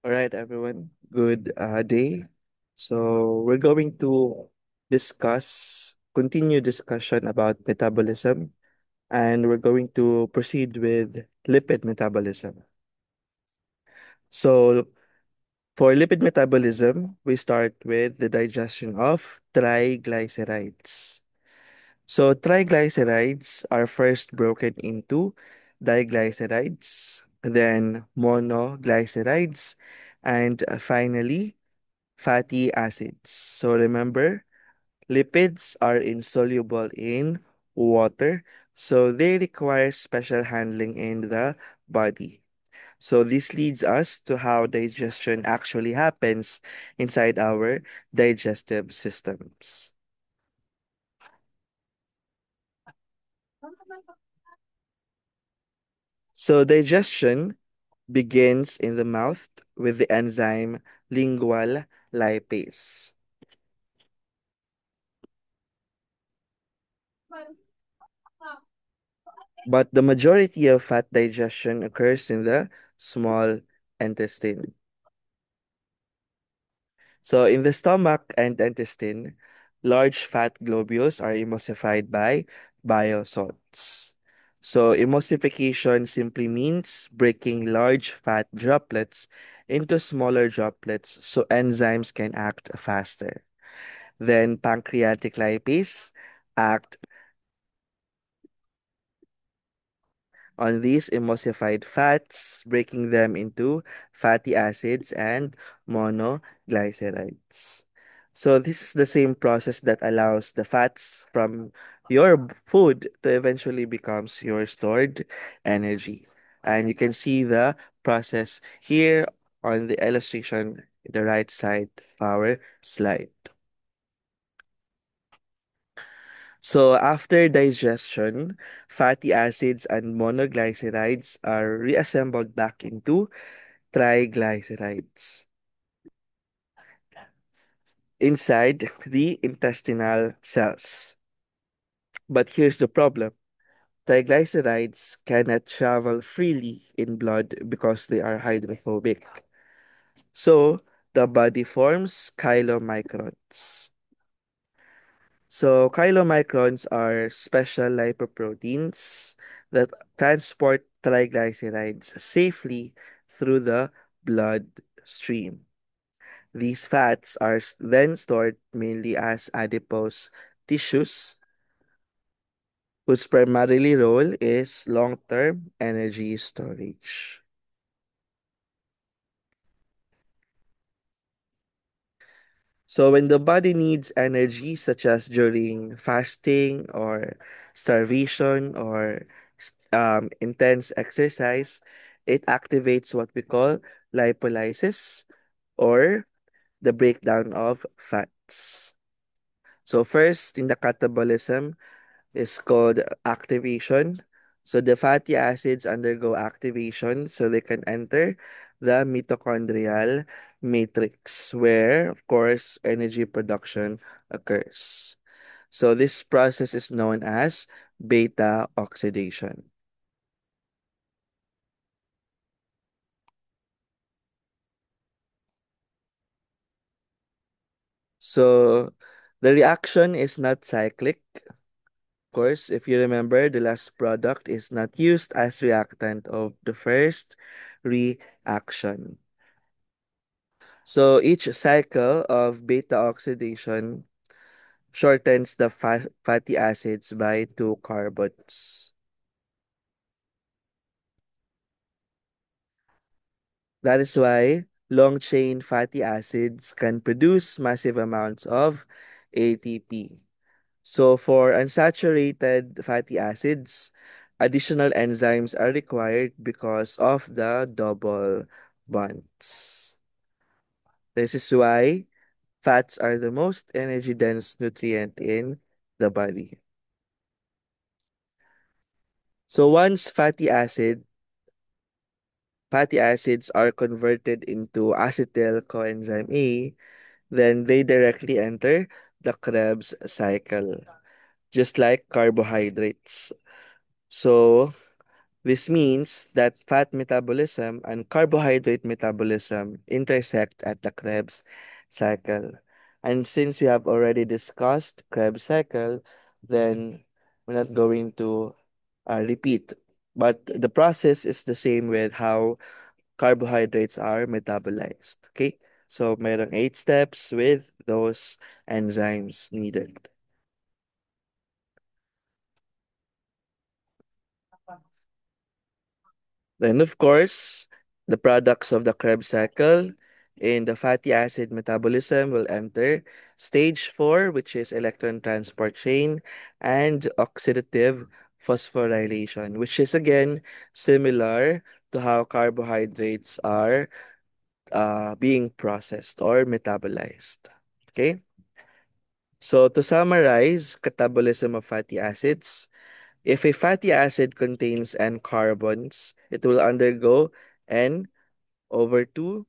All right, everyone. Good day. So we're going to continue discussion about metabolism, and we're going to proceed with lipid metabolism. So for lipid metabolism, we start with the digestion of triglycerides. So triglycerides are first broken into diglycerides, then monoglycerides, and finally fatty acids. So remember, lipids are insoluble in water, so they require special handling in the body. So this leads us to how digestion actually happens inside our digestive systems. So digestion begins in the mouth with the enzyme lingual lipase. But the majority of fat digestion occurs in the small intestine. So in the stomach and intestine, large fat globules are emulsified by bile salts. So emulsification simply means breaking large fat droplets into smaller droplets so enzymes can act faster. Then pancreatic lipase act on these emulsified fats, breaking them into fatty acids and monoglycerides. So this is the same process that allows the fats from your food to eventually becomes your stored energy. And you can see the process here on the illustration, the right side of our slide. So after digestion, fatty acids and monoglycerides are reassembled back into triglycerides inside the intestinal cells. But here's the problem. Triglycerides cannot travel freely in blood because they are hydrophobic. So the body forms chylomicrons. So chylomicrons are special lipoproteins that transport triglycerides safely through the bloodstream. These fats are then stored mainly as adipose tissues, whose primarily role is long-term energy storage. So when the body needs energy, such as during fasting or starvation or intense exercise, it activates what we call lipolysis or the breakdown of fats. So first in the catabolism is called activation. So the fatty acids undergo activation so they can enter the mitochondrial matrix where, of course, energy production occurs. So this process is known as beta oxidation. So the reaction is not cyclic. Of course, if you remember, the last product is not used as reactant of the first reaction. So each cycle of beta oxidation shortens the fatty acids by two carbons. That is why long chain fatty acids can produce massive amounts of ATP. So for unsaturated fatty acids, additional enzymes are required because of the double bonds. This is why fats are the most energy dense nutrient in the body. So once fatty acids are converted into acetyl coenzyme A, then they directly enter the Krebs cycle, just like carbohydrates. So this means that fat metabolism and carbohydrate metabolism intersect at the Krebs cycle. And since we have already discussed Krebs cycle, then we're not going to repeat. But the process is the same with how carbohydrates are metabolized. Okay? So mayroong 8 steps with those enzymes needed. Then, of course, the products of the Krebs cycle in the fatty acid metabolism will enter stage 4, which is electron transport chain, and oxidative phosphorylation, which is again similar to how carbohydrates are being processed or metabolized. Okay? So, to summarize catabolism of fatty acids, if a fatty acid contains N carbons, it will undergo N over 2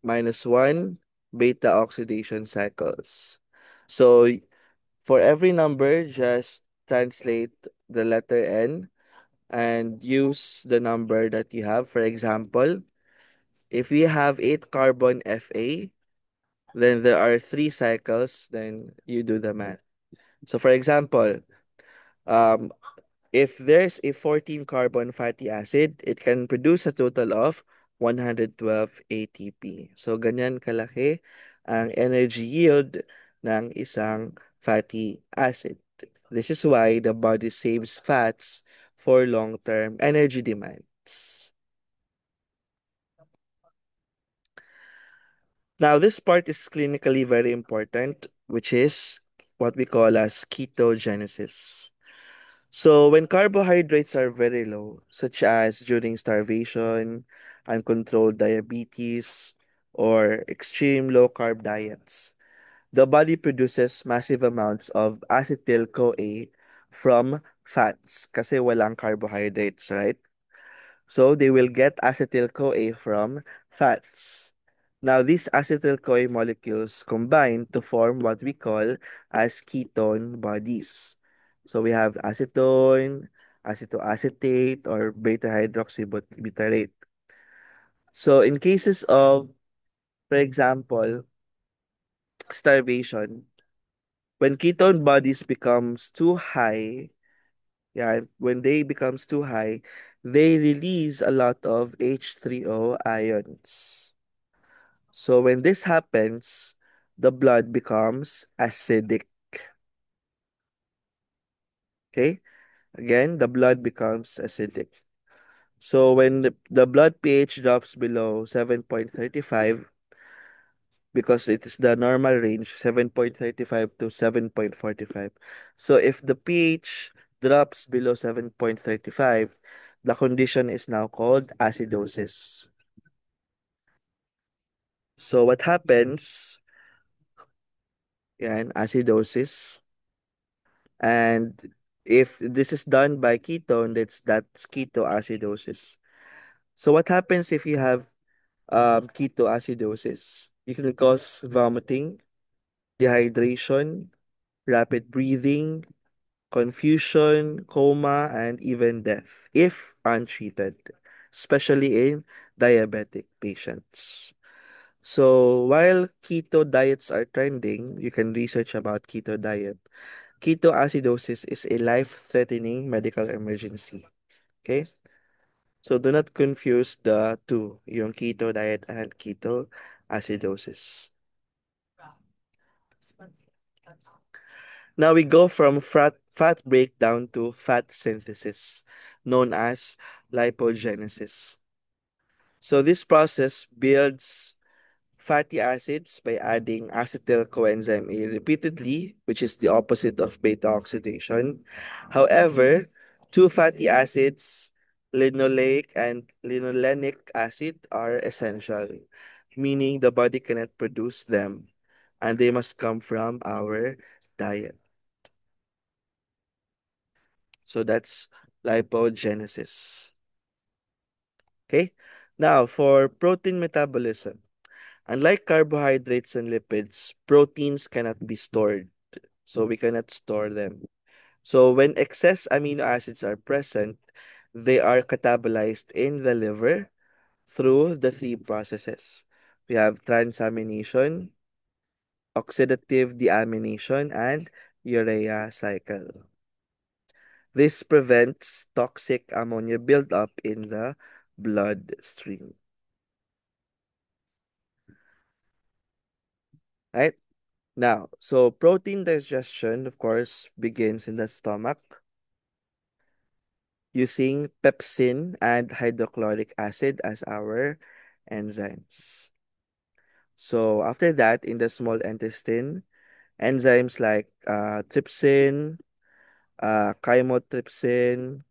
minus 1 beta oxidation cycles. So for every number, just translate the letter N and use the number that you have. For example, if we have 8 carbon Fa, then there are 3 cycles, then you do the math. So for example, um, if there's a 14 carbon fatty acid, it can produce a total of 112 ATP. So, ganyan kalaki ang energy yield ng isang fatty acid. This is why the body saves fats for long-term energy demands. Now, this part is clinically very important, which is what we call as ketogenesis. So when carbohydrates are very low, such as during starvation, uncontrolled diabetes, or extreme low carb diets, the body produces massive amounts of acetyl-CoA from fats kasi walang carbohydrates, right? So they will get acetyl-CoA from fats. Now, these acetyl-CoA molecules combine to form what we call as ketone bodies. So we have acetone, acetoacetate, or beta hydroxybutyrate. So in cases of, for example, starvation, when ketone bodies becomes too high, yeah, when they becomes too high, they release a lot of H3O ions. So when this happens, the blood becomes acidic. Okay? Again, the blood becomes acidic. So when the blood pH drops below 7.35, because it is the normal range, 7.35 to 7.45. So if the pH drops below 7.35, the condition is now called acidosis. So what happens? Yan, acidosis. And if this is done by ketone, that's ketoacidosis. So what happens if you have ketoacidosis? You can cause vomiting, dehydration, rapid breathing, confusion, coma, and even death if untreated, especially in diabetic patients. So while keto diets are trending, you can research about keto diet. Ketoacidosis is a life-threatening medical emergency. Okay? So do not confuse the two, yung keto diet and ketoacidosis. Now we go from fat breakdown to fat synthesis, known as lipogenesis. So this process builds fatty acids by adding acetyl coenzyme A repeatedly, which is the opposite of beta oxidation. However, two fatty acids, linoleic and linolenic acid, are essential, meaning the body cannot produce them, and they must come from our diet. So that's lipogenesis. Okay? Now, for protein metabolism. Unlike carbohydrates and lipids, proteins cannot be stored. So we cannot store them. So when excess amino acids are present, they are catabolized in the liver through the three processes. We have transamination, oxidative deamination, and urea cycle. This prevents toxic ammonia buildup in the bloodstream. Right? Now, so protein digestion, of course, begins in the stomach using pepsin and hydrochloric acid as our enzymes. So after that, in the small intestine, enzymes like trypsin, chymotrypsin,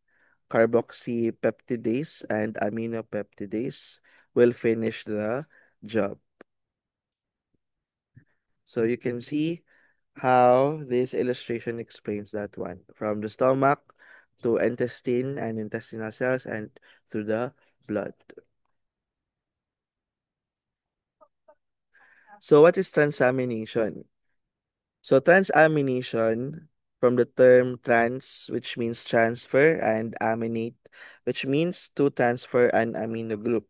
carboxypeptidase, and aminopeptidase will finish the job. So you can see how this illustration explains that one from the stomach to intestine and intestinal cells and to the blood. So what is transamination? So transamination from the term trans, which means transfer, and aminate, which means to transfer an amino group.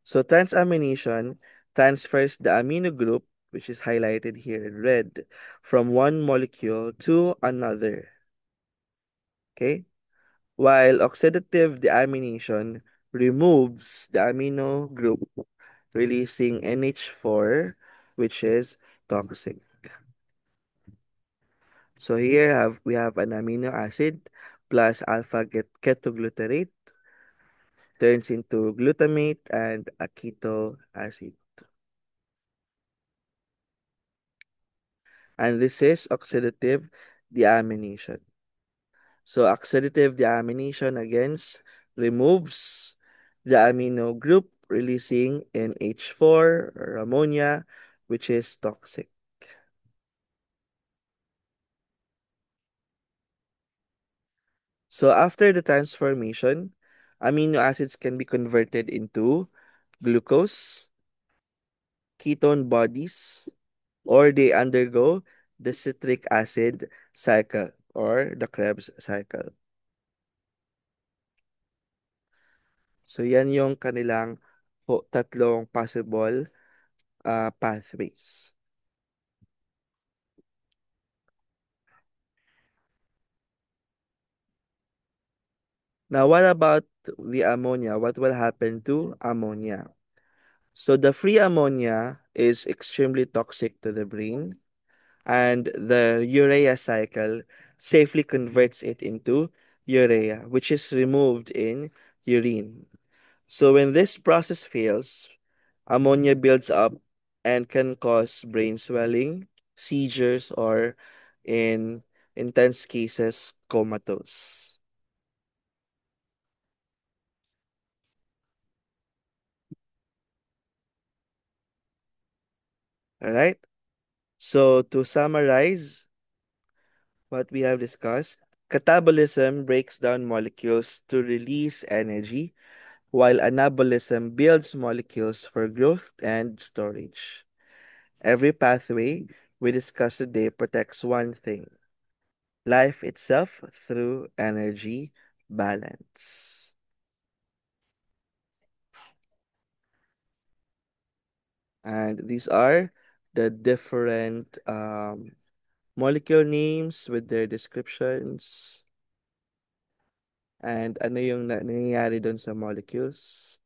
So transamination transfers the amino group, which is highlighted here in red, from one molecule to another. Okay? While oxidative deamination removes the amino group, releasing NH4, which is toxic. So here we have an amino acid plus alpha ketoglutarate turns into glutamate and a keto acid. And this is oxidative deamination. So oxidative deamination again removes the amino group, releasing NH4 or ammonia, which is toxic. So after the transformation, amino acids can be converted into glucose, ketone bodies, or they undergo the citric acid cycle or the Krebs cycle. So yan yung kanilang tatlong possible pathways. Now, what about the ammonia? What will happen to ammonia? So the free ammonia is extremely toxic to the brain, and the urea cycle safely converts it into urea, which is removed in urine. So when this process fails, ammonia builds up and can cause brain swelling, seizures, or in intense cases, comatose. All right? So to summarize what we have discussed, catabolism breaks down molecules to release energy, while anabolism builds molecules for growth and storage. Every pathway we discussed today protects one thing: life itself through energy balance. And these are the different molecule names with their descriptions and ano yung nangyayari doon sa molecules.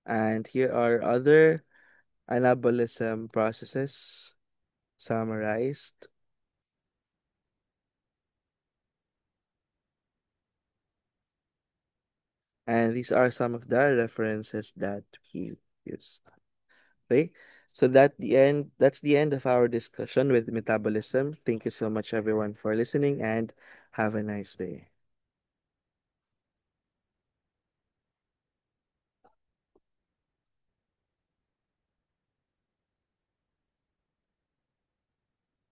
And here are other anabolism processes summarized. And these are some of the references that we used. Okay. So that's the end of our discussion with metabolism. Thank you so much everyone for listening and have a nice day.